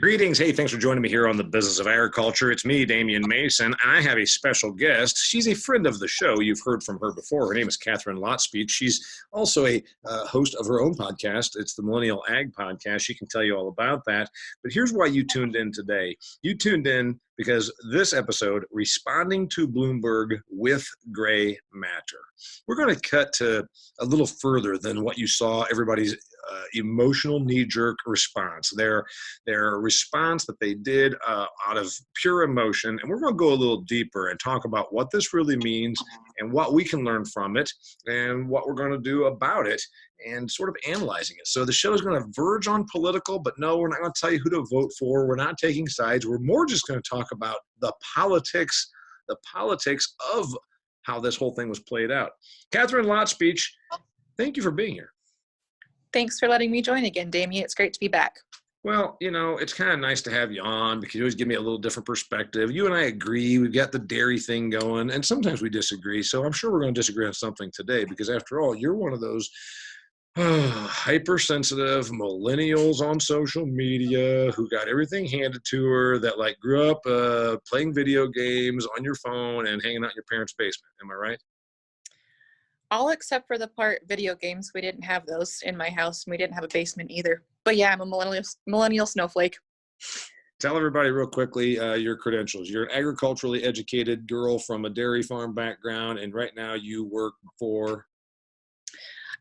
Greetings. Hey, thanks for joining me here on the Business of Agriculture. It's me, Damian Mason, and I have a special guest. She's a friend of the show. You've heard from her before. Her name is Katharine Lotspeich. She's also a host of her own podcast. It's the Millennial Ag Podcast. She can tell you all about that. But here's why you tuned in today. You tuned in because this episode, Responding to Bloomberg with Gray Matter. We're going to cut to a little further than what you saw everybody's emotional knee-jerk response, their response that they did out of pure emotion. And we're going to go a little deeper and talk about what this really means and what we can learn from it and what we're going to do about it and sort of analyzing it. So the show is going to verge on political, but no, we're not going to tell you who to vote for. We're not taking sides. We're more just going to talk about the politics of how this whole thing was played out. Katharine Lotspeich, thank you for being here. Thanks for letting me join again, Damian. It's great to be back. Well, you know, it's kind of nice to have you on because you always give me a little different perspective. You and I agree. We've got the dairy thing going, and sometimes we disagree. So I'm sure we're going to disagree on something today because, after all, you're one of those hypersensitive millennials on social media who got everything handed to her that like grew up playing video games on your phone and hanging out in your parents' basement. Am I right? All except for the part video games. We didn't have those in my house. We didn't have a basement either. But yeah, I'm a millennial snowflake. Tell everybody real quickly your credentials. You're an agriculturally educated girl from a dairy farm background, and right now you work for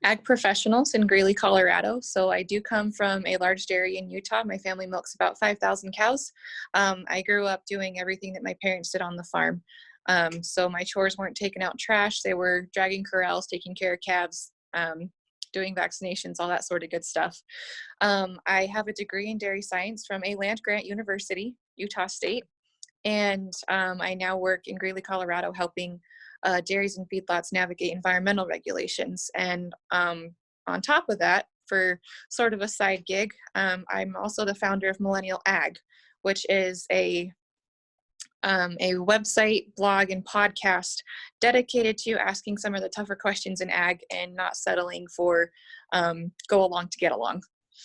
Ag professionals in Greeley, Colorado. So I do come from a large dairy in Utah. My family milks about 5,000 cows. I grew up doing everything that my parents did on the farm. So my chores weren't taking out trash. They were dragging corrals, taking care of calves, doing vaccinations, all that sort of good stuff. I have a degree in dairy science from a land-grant university, Utah State. And I now work in Greeley, Colorado, helping dairies and feedlots navigate environmental regulations. And on top of that, for sort of a side gig, I'm also the founder of Millennial Ag, which is a website, blog, and podcast dedicated to asking some of the tougher questions in ag and not settling for go along to get along.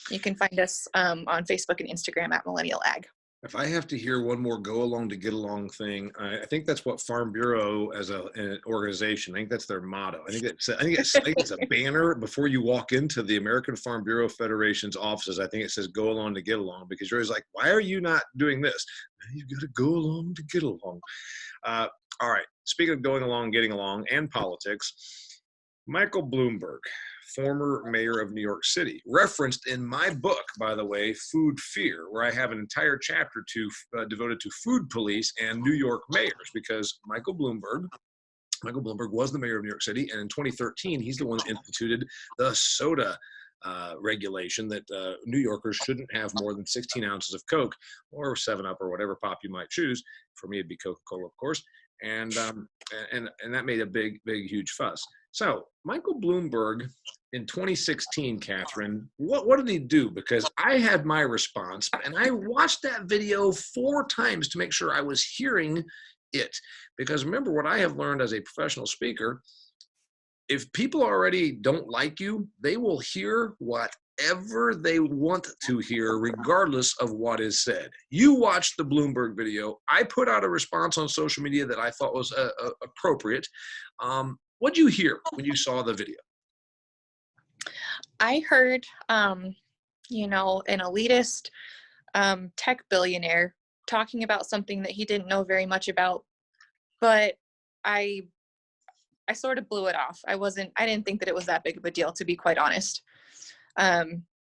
You can find us on Facebook and Instagram at Millennial Ag. If I have to hear one more go along to get along thing, I think that's what Farm Bureau as an organization, I think that's their motto. I think it's a banner before you walk into the American Farm Bureau Federation's offices. I think it says go along to get along because you're always like, why are you not doing this? You got to go along to get along. All right. Speaking of going along, getting along, and politics, Michael Bloomberg, former mayor of New York City, referenced in my book, by the way, Food Fear, where I have an entire chapter devoted to food police and New York mayors, because Michael Bloomberg was the mayor of New York City, and in 2013, he's the one that instituted the soda regulation that New Yorkers shouldn't have more than 16 ounces of Coke or 7-Up or whatever pop you might choose. For me, it'd be Coca-Cola, of course. And that made a big, huge fuss. So Michael Bloomberg in 2016, Katharine, what did he do? Because I had my response, and I watched that video 4 times to make sure I was hearing it. Because remember what I have learned as a professional speaker, if people already don't like you, they will hear whatever they want to hear, regardless of what is said. You watched the Bloomberg video. I put out a response on social media that I thought was appropriate. What'd you hear when you saw the video? I heard, an elitist tech billionaire talking about something that he didn't know very much about, but I sort of blew it off. I didn't think that it was that big of a deal, to be quite honest.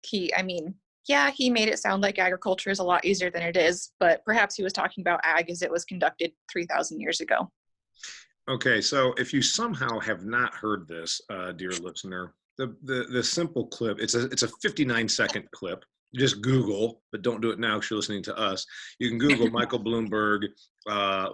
He made it sound like agriculture is a lot easier than it is, but perhaps he was talking about ag as it was conducted 3,000 years ago. Okay, so if you somehow have not heard this, dear listener, the simple clip, it's a 59-second clip. Just Google, but don't do it now because you're listening to us. You can Google Michael Bloomberg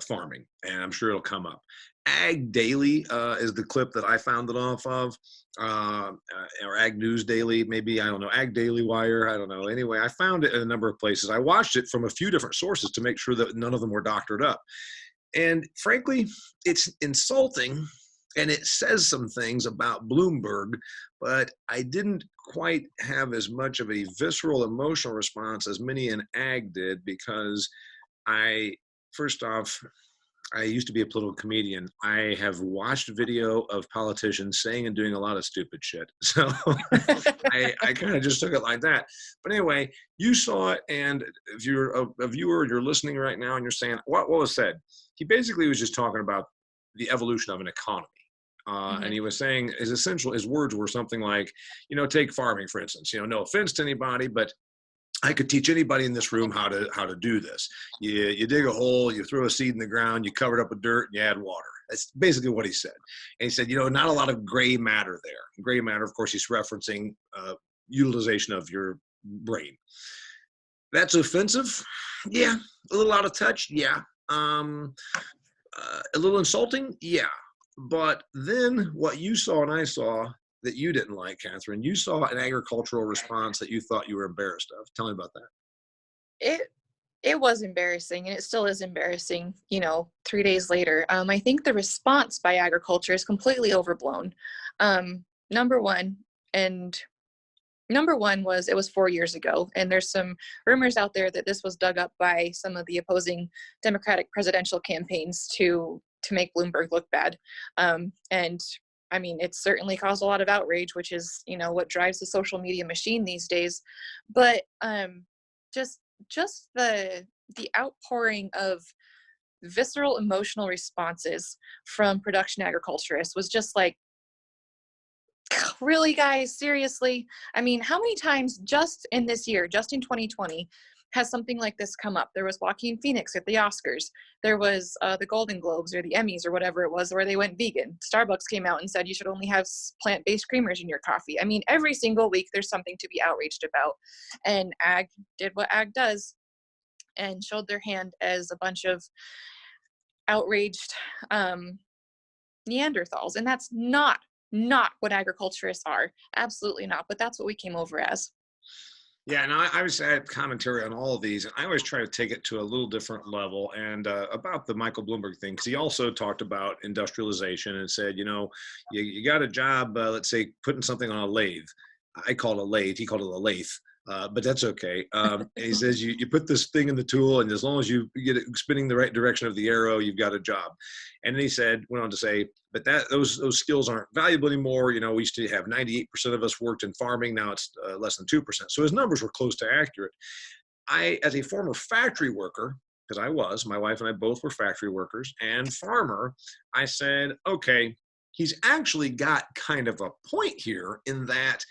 farming, and I'm sure it'll come up. Ag Daily is the clip that I found it off of, or Ag News Daily, maybe, I don't know, Ag Daily Wire, I don't know. Anyway, I found it in a number of places. I watched it from a few different sources to make sure that none of them were doctored up. And frankly, it's insulting And it says some things about Bloomberg, but I didn't quite have as much of a visceral emotional response as many in ag did, because first off, I used to be a political comedian. I have watched video of politicians saying and doing a lot of stupid shit. So I kind of just took it like that. But anyway, you saw it, and if you're a viewer, you're listening right now and you're saying, what was said? He basically was just talking about the evolution of an economy. And he was saying his words were something like, take farming, for instance, no offense to anybody, but I could teach anybody in this room how to do this. You dig a hole, you throw a seed in the ground, you cover it up with dirt, and you add water. That's basically what he said. And he said, not a lot of gray matter there. Gray matter, of course, he's referencing utilization of your brain. That's offensive? Yeah. A little out of touch? Yeah. A little insulting? Yeah. But then what you saw and I saw that you didn't like, Katharine, you saw an agricultural response that you thought you were embarrassed of. Tell me about that. It was embarrassing, and it still is embarrassing, 3 days later. I think the response by agriculture is completely overblown. Number one was, it was 4 years ago, and there's some rumors out there that this was dug up by some of the opposing Democratic presidential campaigns to make Bloomberg look bad. And I mean, it certainly caused a lot of outrage, which is, what drives the social media machine these days. But just the outpouring of visceral emotional responses from production agriculturists was just like, really, guys, seriously? I mean, how many times just in this year, just in 2020, has something like this come up? There was Joaquin Phoenix at the Oscars. There was the Golden Globes or the Emmys or whatever it was, where they went vegan. Starbucks came out and said you should only have plant-based creamers in your coffee. I mean, every single week there's something to be outraged about. And ag did what ag does and showed their hand as a bunch of outraged Neanderthals. And that's not what agriculturists are. Absolutely not. But that's what we came over as. Yeah, and I always add commentary on all of these, and I always try to take it to a little different level. And about the Michael Bloomberg thing, because he also talked about industrialization and said, you got a job, let's say, putting something on a lathe. I call it a lathe. He called it a lathe. But that's okay. And he says you put this thing in the tool, and as long as you get it spinning the right direction of the arrow, you've got a job. And then he went on to say, but those skills aren't valuable anymore. We used to have 98% of us worked in farming. Now it's less than 2%. So his numbers were close to accurate. As a former factory worker, because my wife and I both were factory workers and farmer, I said, okay, he's actually got kind of a point here in that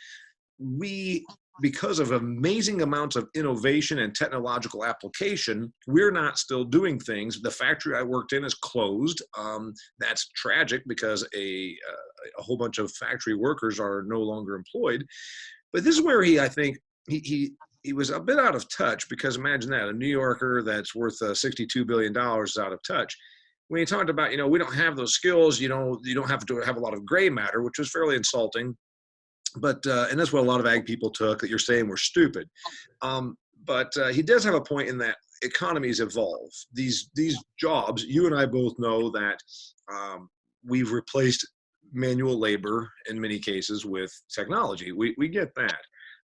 because of amazing amounts of innovation and technological application, we're not still doing things. The factory I worked in is closed. That's tragic because a whole bunch of factory workers are no longer employed. But this is where I think he was a bit out of touch, because imagine that, a New Yorker that's worth $62 billion is out of touch. When he talked about, we don't have those skills, you don't have to have a lot of gray matter, which was fairly insulting. But and that's what a lot of ag people took, that you're saying we're stupid. But he does have a point in that economies evolve. These jobs, you and I both know that we've replaced manual labor in many cases with technology. We get that.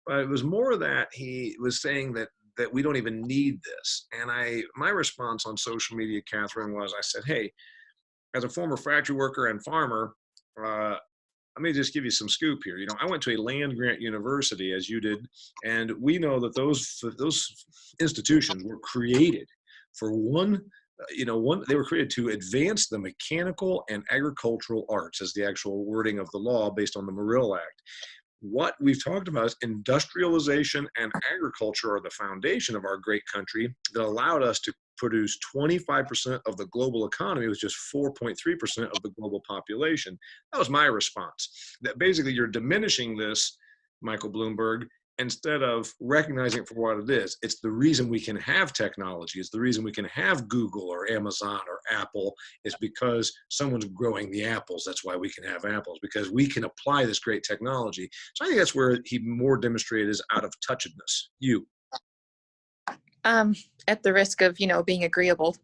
But it was more that he was saying that we don't even need this. And my response on social media, Katharine, was I said, hey, as a former factory worker and farmer, let me just give you some scoop here. I went to a land grant university, as you did, and we know that those institutions were created for they were created to advance the mechanical and agricultural arts, as the actual wording of the law based on the Morrill Act. What we've talked about is industrialization and agriculture are the foundation of our great country that allowed us to produce 25% of the global economy with just 4.3% of the global population. That was my response. That basically you're diminishing this, Michael Bloomberg, instead of recognizing it for what it is. It's the reason we can have technology. It's the reason we can have Google or Amazon or Apple is because someone's growing the apples. That's why we can have apples, because we can apply this great technology. So I think that's where he more demonstrated his out of touchedness. You. Um, at the risk of, being agreeable,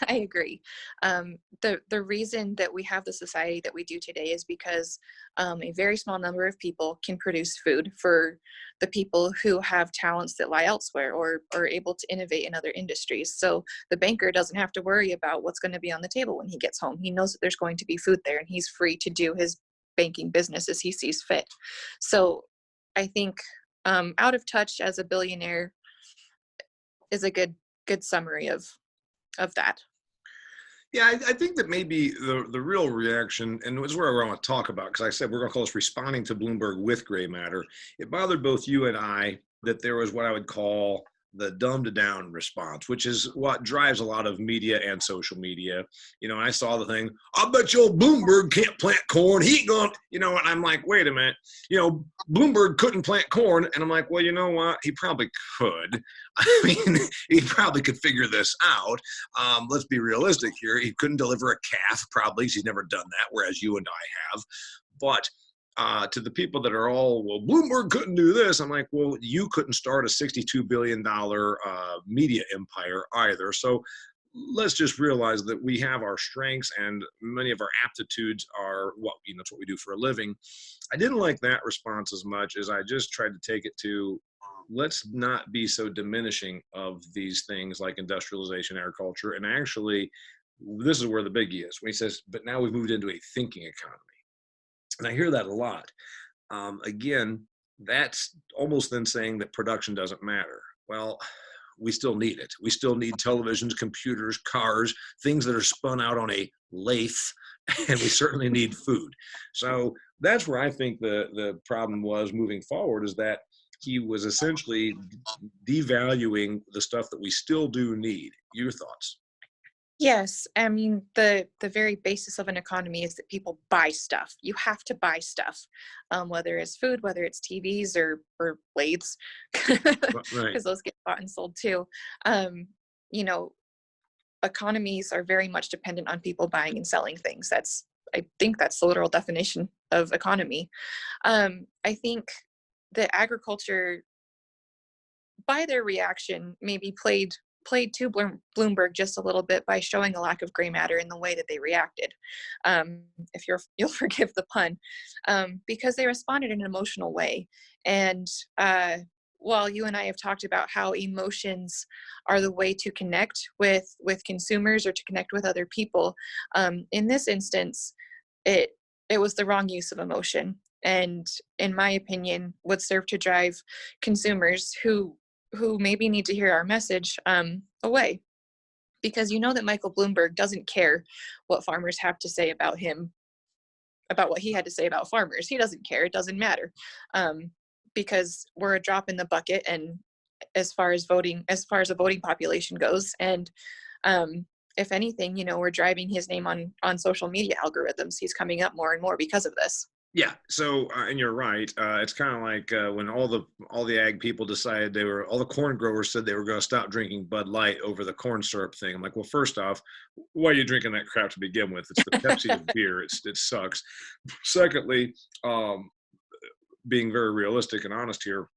I agree. The reason that we have the society that we do today is because a very small number of people can produce food for the people who have talents that lie elsewhere or are able to innovate in other industries. So the banker doesn't have to worry about what's going to be on the table when he gets home. He knows that there's going to be food there, and he's free to do his banking business as he sees fit. So I think out of touch as a billionaire is a good summary of that. Yeah, I think that maybe the real reaction, and it's where I want to talk about, because I said we're going to call this responding to Bloomberg with gray matter. It bothered both you and I that there was what I would call the dumbed down response, which is what drives a lot of media and social media. I saw the thing, I bet you old Bloomberg can't plant corn. He ain't going, and I'm like, wait a minute, Bloomberg couldn't plant corn. And I'm like, well, you know what? He probably could. I mean, he probably could figure this out. Let's be realistic here. He couldn't deliver a calf, probably. He's never done that, whereas you and I have. But to the people that are all, well, Bloomberg couldn't do this. I'm like, well, you couldn't start a $62 billion media empire either. So let's just realize that we have our strengths and many of our aptitudes are that's what we do for a living. I didn't like that response as much as I just tried to take it to, let's not be so diminishing of these things like industrialization, agriculture. And actually, this is where the biggie is when he says, but now we've moved into a thinking economy. And I hear that a lot. Again, that's almost then saying that production doesn't matter. Well, we still need it. We still need televisions, computers, cars, things that are spun out on a lathe, and we certainly need food. So that's where I think the problem was moving forward, is that he was essentially devaluing the stuff that we still do need. Your thoughts? Yes, I mean, the very basis of an economy is that people buy stuff. You have to buy stuff, whether it's food, whether it's TVs or lathes, Right. because those get bought and sold too. You know, economies are very much dependent on people buying and selling things. I think that's the literal definition of economy. I think that agriculture, by their reaction, maybe played to Bloomberg just a little bit by showing a lack of gray matter in the way that they reacted. If you'll forgive the pun, because they responded in an emotional way. And while you and I have talked about how emotions are the way to connect with consumers or to connect with other people, in this instance, it was the wrong use of emotion, and in my opinion, would serve to drive consumers who maybe need to hear our message away. Because that Michael Bloomberg doesn't care what farmers have to say about him, about what he had to say about farmers. He doesn't care. It doesn't matter. Because we're a drop in the bucket, and as far as the voting population goes. And if anything, we're driving his name on social media algorithms. He's coming up more and more because of this. Yeah. So, and you're right. It's kind of like when all the ag people decided all the corn growers said they were going to stop drinking Bud Light over the corn syrup thing. I'm like, well, first off, why are you drinking that crap to begin with? It's the Pepsi of beer. It sucks. Secondly, being very realistic and honest here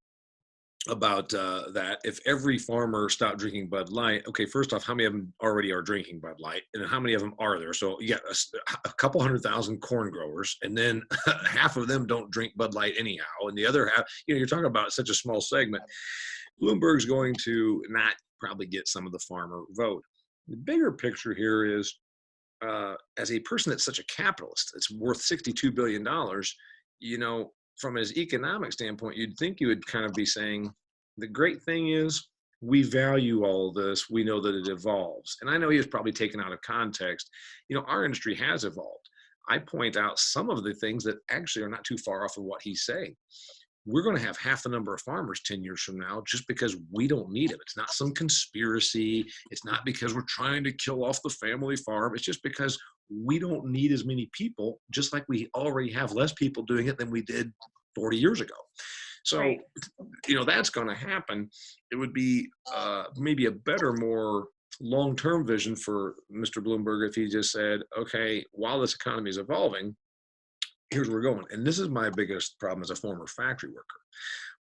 about that, if every farmer stopped drinking Bud Light, okay, first off, how many of them already are drinking Bud Light, and how many of them are there? So you got a couple 100,000 corn growers, and then half of them don't drink Bud Light anyhow, and the other half, you're talking about such a small segment. Bloomberg's going to not probably get some of the farmer vote. The bigger picture here is, as a person that's such a capitalist, it's worth $62 billion, from his economic standpoint, you'd think you would kind of be saying, the great thing is we value all this. We know that it evolves. And I know he was probably taken out of context. Our industry has evolved. I point out some of the things that actually are not too far off of what he's saying. We're going to have half the number of farmers 10 years from now just because we don't need them. It's not some conspiracy. It's not because we're trying to kill off the family farm. It's just because we don't need as many people, just like we already have less people doing it than we did 40 years ago. So, right. That's going to happen. It would be maybe a better, more long-term vision for Mr. Bloomberg if he just said, okay, while this economy is evolving, here's where we're going. And this is my biggest problem as a former factory worker.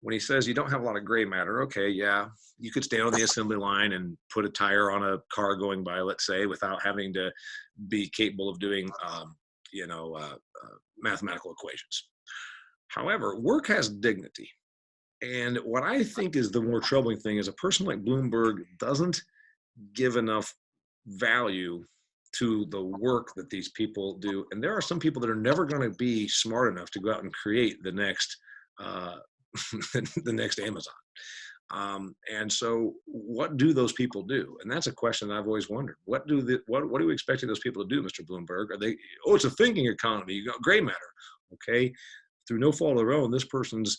when he says you don't have a lot of gray matter, okay, yeah, you could stand on the assembly line and put a tire on a car going by, let's say, without having to be capable of doing, mathematical equations. However, work has dignity. And what I think is the more troubling thing is a person like Bloomberg doesn't give enough value to the work that these people do. And there are some people that are never going to be smart enough to go out and create the next the next Amazon. And so what do those people do? And that's a question that I've always wondered. What are we expecting those people to do, Mr. Bloomberg? Are they, oh, it's a thinking economy, you got gray matter. Okay. Through no fault of their own, this person's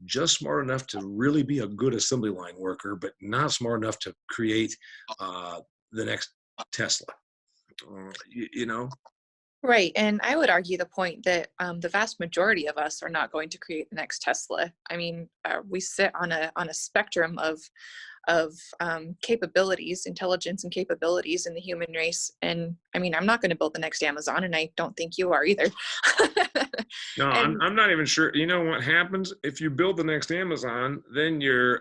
just smart enough to really be a good assembly line worker, but not smart enough to create the next Tesla. You know? Right. And I would argue the point that the vast majority of us are not going to create the next Tesla. I mean, we sit on a spectrum of capabilities, intelligence and capabilities in the human race. And I mean, I'm not going to build the next Amazon, and I don't think you are either. No, I'm not even sure. You know what happens if you build the next Amazon? Then you're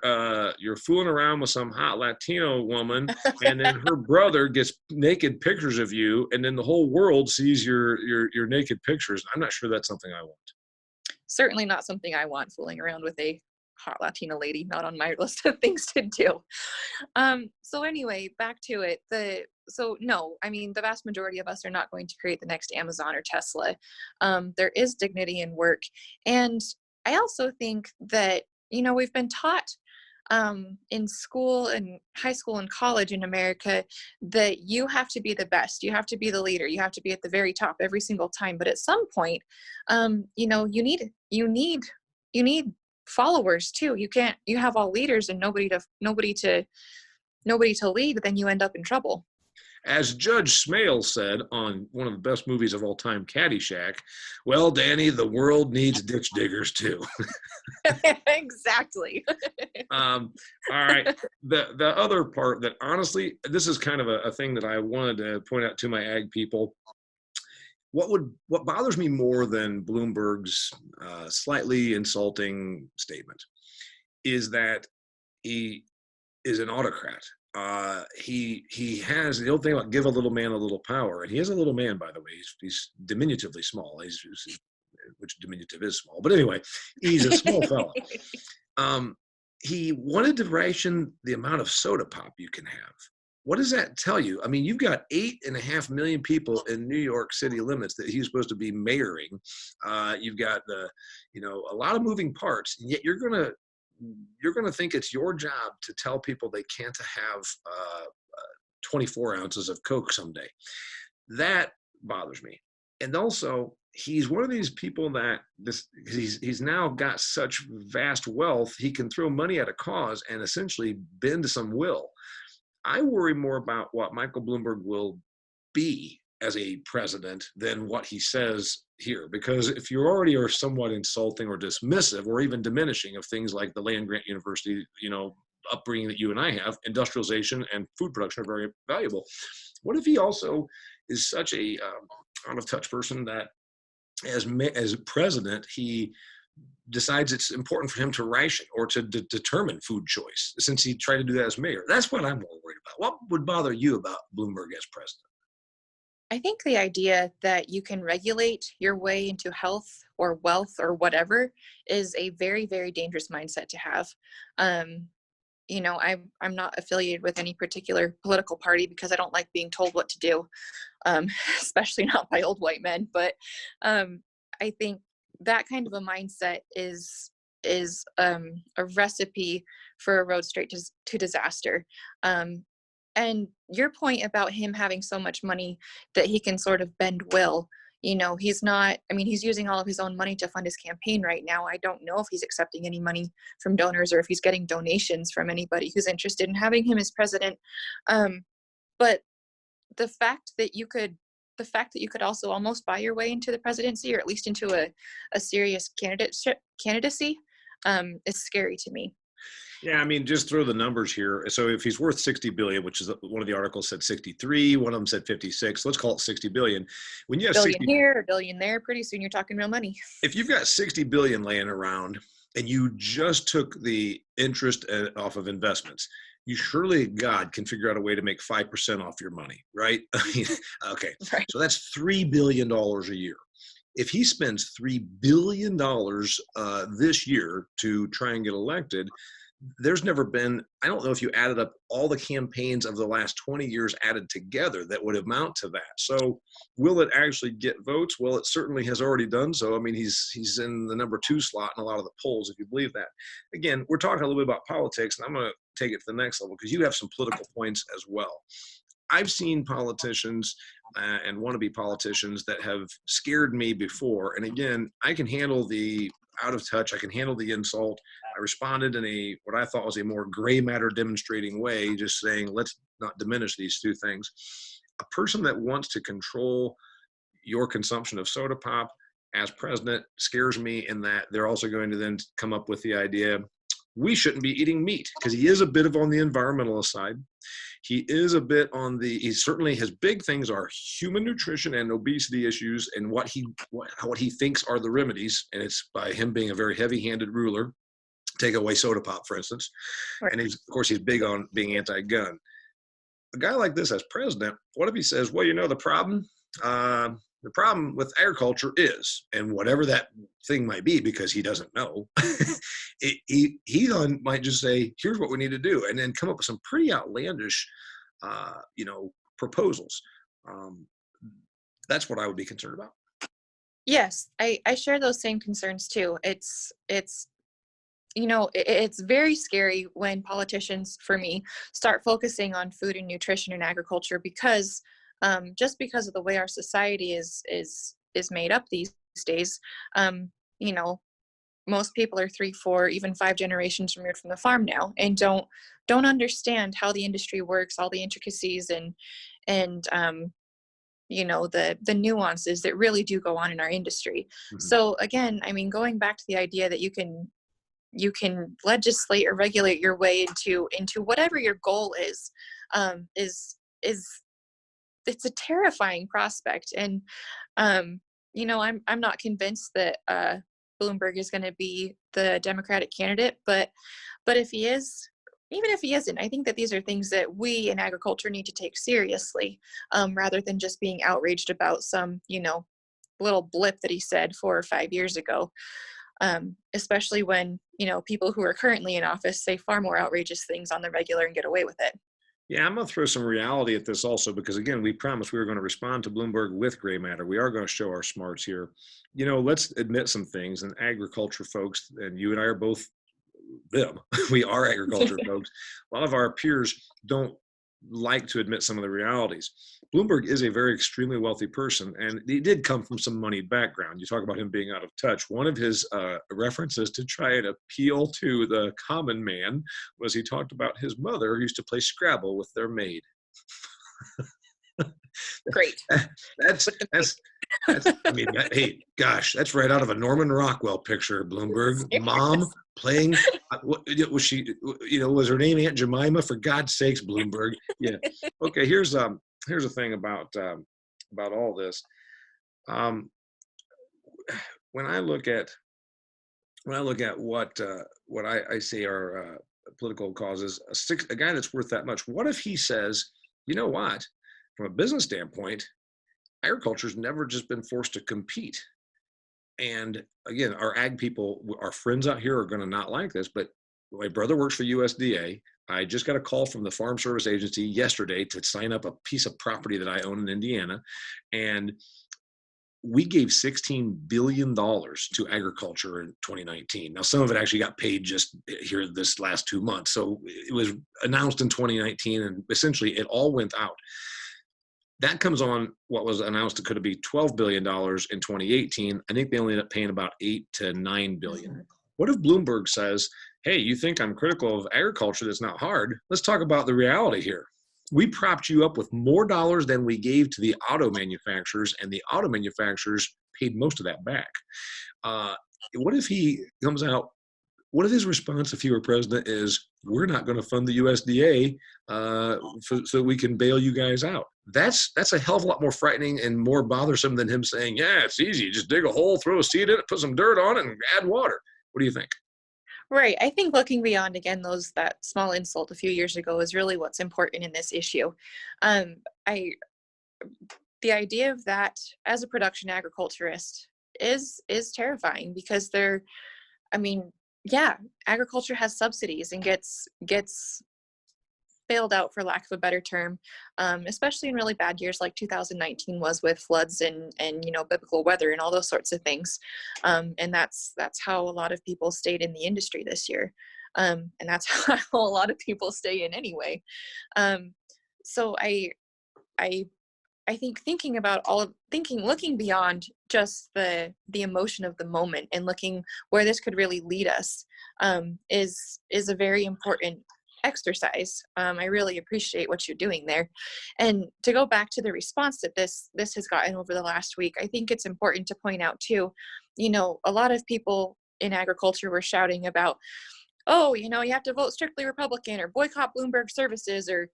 fooling around with some hot Latino woman, and then her brother gets naked pictures of you, and then the whole world sees your naked pictures. I'm not sure that's something I want. Certainly not something I want, fooling around with a hot Latina lady, not on my list of things to do. So anyway, back to it. No, I mean, the vast majority of us are not going to create the next Amazon or Tesla. There is dignity in work. And I also think that, we've been taught in school and high school and college in America that you have to be the best, you have to be the leader, you have to be at the very top every single time. But at some point, you need followers too. You have all leaders and nobody to lead, then you end up in trouble. As Judge Smale said on one of the best movies of all time, Caddyshack, well, Danny, the world needs ditch diggers too. Exactly. All right. The other part that honestly, this is kind of a thing that I wanted to point out to my ag people. What bothers me more than Bloomberg's slightly insulting statement is that he is an autocrat. He has the old thing about give a little man a little power, and he is a little man, by the way. He's diminutively small. Which diminutive is small, but anyway, he's a small fella. He wanted to ration the amount of soda pop you can have. What does that tell you? I mean, you've got 8.5 million people in New York City limits that he's supposed to be mayoring. You've got a lot of moving parts, and yet you're gonna think it's your job to tell people they can't have 24 ounces of Coke someday. That bothers me. And also, he's one of these people that he's now got such vast wealth, he can throw money at a cause and essentially bend some will. I worry more about what Michael Bloomberg will be as a president than what he says here. Because if you already are somewhat insulting or dismissive or even diminishing of things like the land-grant university, upbringing that you and I have, industrialization and food production are very valuable. What if he also is such a out-of-touch person that as president, he decides it's important for him to ration or to determine food choice, since he tried to do that as mayor? That's what I'm more worried about. What would bother you about Bloomberg as president? I think the idea that you can regulate your way into health or wealth or whatever is a very, very dangerous mindset to have. I'm not affiliated with any particular political party because I don't like being told what to do, especially not by old white men. But I think that kind of a mindset is a recipe for a road straight to disaster. And your point about him having so much money that he can sort of bend will, he's using all of his own money to fund his campaign right now. I don't know if he's accepting any money from donors or if he's getting donations from anybody who's interested in having him as president. But the fact that you could also almost buy your way into the presidency, or at least into a serious candidacy, is scary to me. Yeah, I mean, just throw the numbers here. So if he's worth 60 billion, which is one of the articles said 63, one of them said 56, let's call it 60 billion. When you have billion here, a billion there, pretty soon you're talking real money. If you've got 60 billion laying around and you just took the interest off of investments, you surely, God, can figure out a way to make 5% off your money, right? Okay, Right. so that's $3 billion a year. If he spends $3 billion this year to try and get elected, there's never been, I don't know if you added up all the campaigns of the last 20 years added together that would amount to that. So will it actually get votes? Well, it certainly has already done so. I mean, he's in the number 2 slot in a lot of the polls, if you believe that. Again, we're talking a little bit about politics, and I'm going to take it to the next level because you have some political points as well. I've seen politicians and wannabe politicians that have scared me before. And again, I can handle the out of touch. I can handle the insult. I responded in what I thought was a more gray matter demonstrating way, just saying, let's not diminish these two things. A person that wants to control your consumption of soda pop as president scares me in that they're also going to then come up with the idea we shouldn't be eating meat, because he is a bit of on the environmentalist side. He is a bit on he certainly, his big things are human nutrition and obesity issues, and what he thinks are the remedies. And it's by him being a very heavy-handed ruler. Take away soda pop, for instance. Right. And of course, he's big on being anti-gun. A guy like this as president, what if he says, well, the problem with agriculture is, and whatever that thing might be, because he doesn't know, he might just say, here's what we need to do, and then come up with some pretty outlandish, proposals. That's what I would be concerned about. Yes, I share those same concerns too. It's very scary when politicians, for me, start focusing on food and nutrition and agriculture because just because of the way our society is made up these days. Most people are 3, 4, even 5 generations removed from the farm now, and don't understand how the industry works, all the intricacies and the nuances that really do go on in our industry. Mm-hmm. So again, I mean, going back to the idea that you can legislate or regulate your way into whatever your goal is it's a terrifying prospect. And, I'm not convinced that Bloomberg is going to be the Democratic candidate, but if he is, even if he isn't, I think that these are things that we in agriculture need to take seriously, rather than just being outraged about some, little blip that he said 4 or 5 years ago. Especially when, people who are currently in office say far more outrageous things on the regular and get away with it. Yeah, I'm going to throw some reality at this also, because again, we promised we were going to respond to Bloomberg with gray matter. We are going to show our smarts here. Let's admit some things, and agriculture folks, and you and I are both them. We are agriculture folks. A lot of our peers don't like to admit some of the realities. Bloomberg is a very extremely wealthy person, and he did come from some moneyed background. You talk about him being out of touch. One of his references to try and appeal to the common man was he talked about his mother who used to play Scrabble with their maid. Great. That's I mean, hey, gosh, that's right out of a Norman Rockwell picture, Bloomberg. Mom playing, was she, was her name Aunt Jemima? For God's sakes, Bloomberg. Yeah. Okay, here's the thing about all this. When I look at what I say are political causes, a guy that's worth that much, what if he says, you know what, from a business standpoint, agriculture's never just been forced to compete. And again, our ag people, our friends out here are going to not like this, but my brother works for USDA. I just got a call from the Farm Service Agency yesterday to sign up a piece of property that I own in Indiana. And we gave $16 billion to agriculture in 2019. Now, some of it actually got paid just here this last 2 months. So it was announced in 2019, and essentially it all went out. That comes on what was announced it could be $12 billion in 2018. I think they only ended up paying about $8 to $9 billion. What if Bloomberg says, hey, you think I'm critical of agriculture? That's not hard. Let's talk about the reality here. We propped you up with more dollars than we gave to the auto manufacturers, and the auto manufacturers paid most of that back. What if he comes out? What if his response, if he were president, is we're not going to fund the USDA so we can bail you guys out? That's a hell of a lot more frightening and more bothersome than him saying, yeah, it's easy. Just dig a hole, throw a seed in it, put some dirt on it, and add water. What do you think? Right. I think looking beyond, again, that small insult a few years ago is really what's important in this issue. Um, I the idea of that as a production agriculturist is terrifying because I mean, yeah, agriculture has subsidies and gets bailed out, for lack of a better term, especially in really bad years like 2019 was, with floods and biblical weather and all those sorts of things. And that's how a lot of people stayed in the industry this year, and that's how a lot of people stay in anyway. So I I think thinking about looking beyond just the emotion of the moment and looking where this could really lead us, is a very important exercise. I really appreciate what you're doing there. And to go back to the response that this has gotten over the last week, I think it's important to point out too, a lot of people in agriculture were shouting about, oh, you have to vote strictly Republican or boycott Bloomberg services, or,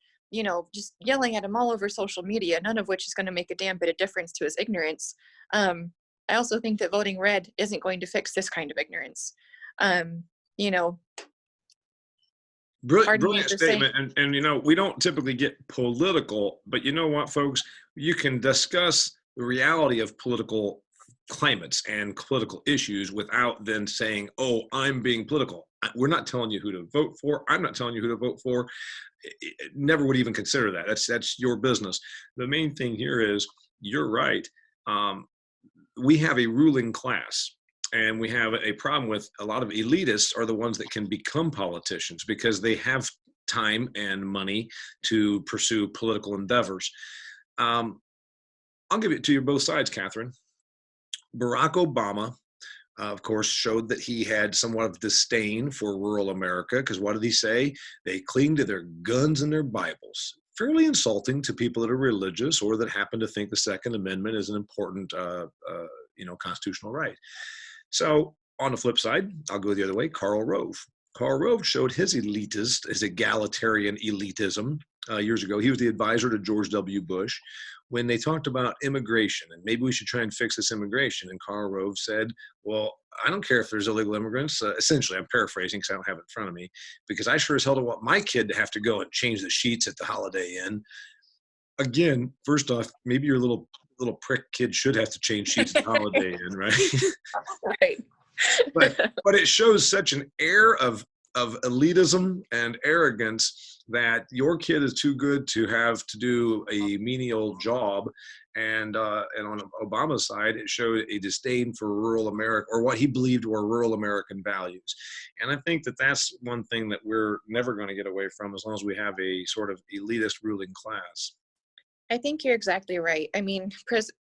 just yelling at him all over social media, none of which is going to make a damn bit of difference to his ignorance. I also think that voting red isn't going to fix this kind of ignorance. Um, you know, Brilliant statement. And we don't typically get political, but you know what, folks? You can discuss the reality of political climates and political issues without then saying, oh, I'm being political. We're not telling you who to vote for. I'm not telling you who to vote for. Never would even consider that. That's your business. The main thing here is, you're right. We have a ruling class, and we have a problem with a lot of elitists are the ones that can become politicians because they have time and money to pursue political endeavors. I'll give it to you both sides, Katharine. Barack Obama, of course, showed that he had somewhat of disdain for rural America, because what did he say? They cling to their guns and their Bibles. Fairly insulting to people that are religious or that happen to think the Second Amendment is an important, constitutional right. So on the flip side, I'll go the other way. Karl Rove. Karl Rove showed his egalitarian elitism years ago. He was the advisor to George W. Bush when they talked about immigration and maybe we should try and fix this immigration. And Karl Rove said, well, I don't care if there's illegal immigrants. Essentially, I'm paraphrasing because I don't have it in front of me, because I sure as hell don't want my kid to have to go and change the sheets at the Holiday Inn. Again, first off, maybe your little prick kid should have to change sheets at the Holiday Inn, right? Right. but it shows such an air of elitism and arrogance that your kid is too good to have to do a menial job. And on Obama's side, it showed a disdain for rural America, or what he believed were rural American values. And I think that that's one thing that we're never going to get away from as long as we have a sort of elitist ruling class. I think you're exactly right. I mean,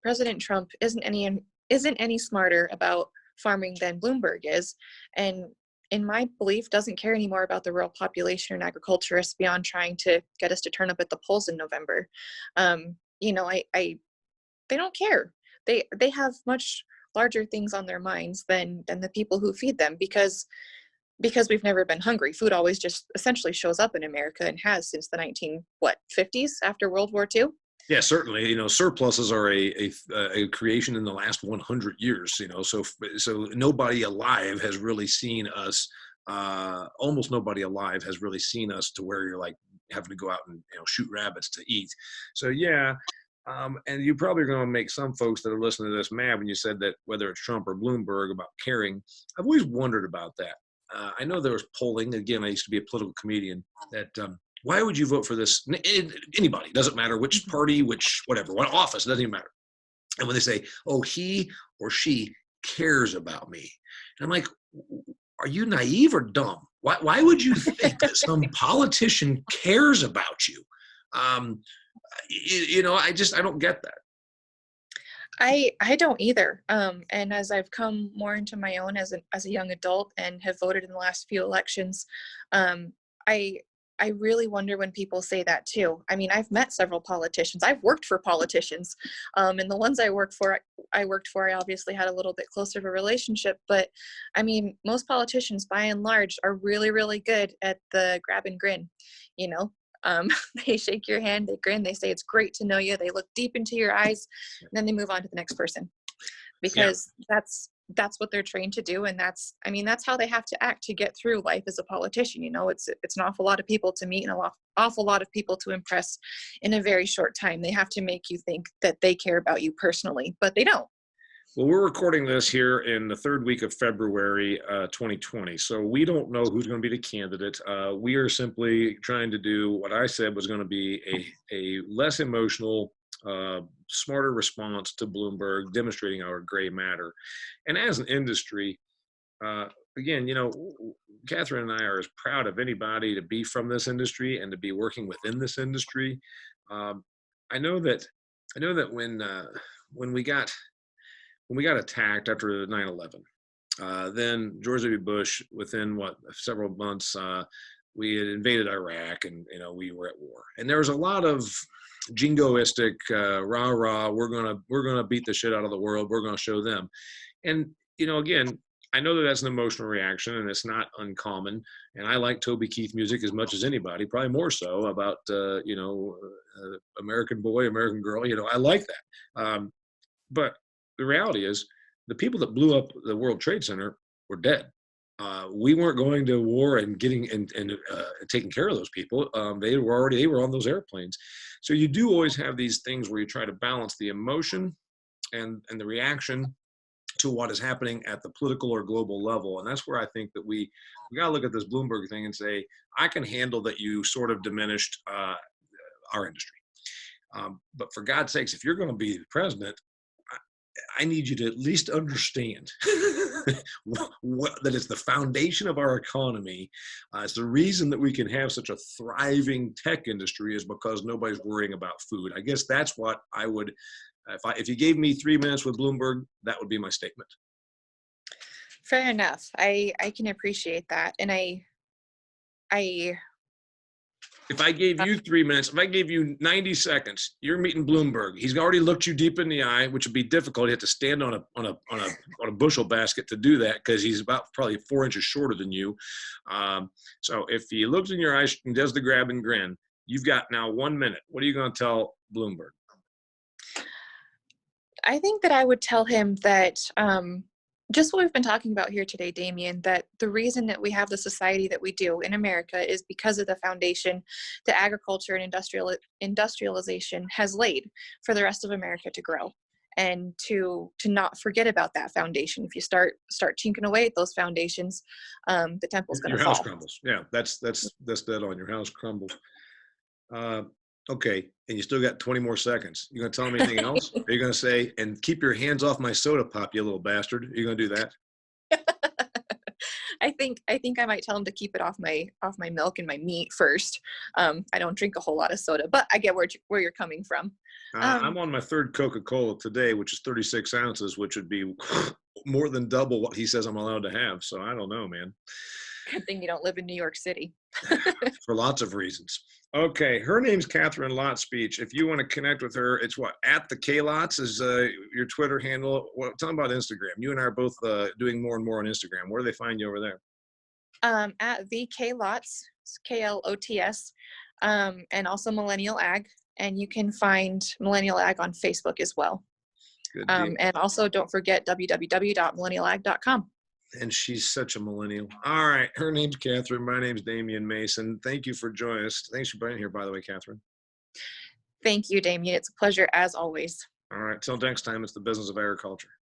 President Trump isn't any smarter about farming than Bloomberg is, and in my belief, doesn't care anymore about the rural population and agriculturists beyond trying to get us to turn up at the polls in November. They don't care. They have much larger things on their minds than the people who feed them, because we've never been hungry. Food always just essentially shows up in America, and has since the 50s after World War II. Yeah, certainly. Surpluses are a creation in the last 100 years. So nobody alive has really seen us. Almost nobody alive has really seen us to where you're like having to go out and shoot rabbits to eat. So yeah, and you probably are going to make some folks that are listening to this mad when you said that whether it's Trump or Bloomberg about caring. I've always wondered about that. I know there was polling. Again, I used to be a political comedian. That why would you vote for this? Anybody, doesn't matter which party, which whatever, what office, doesn't even matter. And when they say, oh, he or she cares about me, and I'm like, are you naive or dumb? Why would you think that some politician cares about you? I don't get that. I don't either. And as I've come more into my own as a young adult and have voted in the last few elections, I really wonder when people say that too. I mean, I've met several politicians. I've worked for politicians, and the ones I worked for, I obviously had a little bit closer of a relationship. But I mean, most politicians, by and large, are really, really good at the grab and grin. They shake your hand, they grin, they say it's great to know you. They look deep into your eyes, and then they move on to the next person, because that's what they're trained to do. And that's, I mean, that's how they have to act to get through life as a politician. You know, it's an awful lot of people to meet and awful lot of people to impress in a very short time. They have to make you think that they care about you personally, but they don't. Well, we're recording this here in the third week of February 2020, so we don't know who's going to be the candidate. We are simply trying to do what I said was going to be a less emotional, smarter response to Bloomberg, demonstrating our gray matter. And as an industry, again, you know, Katharine and I are as proud of anybody to be from this industry and to be working within this industry. I know that when we got attacked after 9/11, then George W. Bush, within several months, we had invaded Iraq, and you know we were at war. And there was a lot of jingoistic, rah rah, we're gonna beat the shit out of the world. We're gonna show them. And you know, again, I know that that's an emotional reaction, and it's not uncommon. And I like Toby Keith music as much as anybody, probably more so about American boy, American girl. You know, I like that. But the reality is, the people that blew up the World Trade Center were dead. We weren't going to war and getting and taking care of those people. They were on those airplanes. So you do always have these things where you try to balance the emotion and the reaction to what is happening at the political or global level. And that's where I think that we got to look at this Bloomberg thing and say, I can handle that you sort of diminished our industry. But for God's sakes, if you're going to be the president, I need you to at least understand that it's the foundation of our economy. It's the reason that we can have such a thriving tech industry is because nobody's worrying about food. I guess that's what I would, if you gave me 3 minutes with Bloomberg, that would be my statement. Fair enough. I can appreciate that. And I if I gave you 3 minutes, if I gave you 90 seconds, you're meeting Bloomberg. He's already looked you deep in the eye, which would be difficult. You have to stand on a bushel basket to do that because he's about probably 4 inches shorter than you. So if he looks in your eyes and does the grab and grin, you've got now 1 minute. What are you going to tell Bloomberg? I think that I would tell him that just what we've been talking about here today, Damian, that the reason that we have the society that we do in America is because of the foundation that agriculture and industrialization has laid for the rest of America to grow. And to not forget about that foundation. If you start chinking away at those foundations, the temple's going to fall. Your house crumbles. Yeah, that's dead on. Your house crumbles. Okay, and you still got 20 more seconds. You gonna tell me anything else? Are you gonna say, and keep your hands off my soda pop, you little bastard? Are you gonna do that? I think I might tell him to keep it off my milk and my meat first. I don't drink a whole lot of soda, but I get where you're coming from. I'm on my third Coca-Cola today, which is 36 ounces, which would be more than double what he says I'm allowed to have. So I don't know, man. Good thing you don't live in New York City. For lots of reasons. Okay, her name's Katharine Lotspeich. If you want to connect with her, it's what, @the_Klots is your Twitter handle. Tell them about Instagram. You and I are both doing more and more on Instagram. Where do they find you over there? At @the_Klots, KLOTS, and also Millennial Ag. And you can find Millennial Ag on Facebook as well. Good and also don't forget www.millennialag.com. And she's such a millennial. All right. Her name's Katharine. My name's Damian Mason. Thank you for joining us. Thanks for being here, by the way, Katharine. Thank you, Damian. It's a pleasure as always. All right. Till next time, it's the business of agriculture.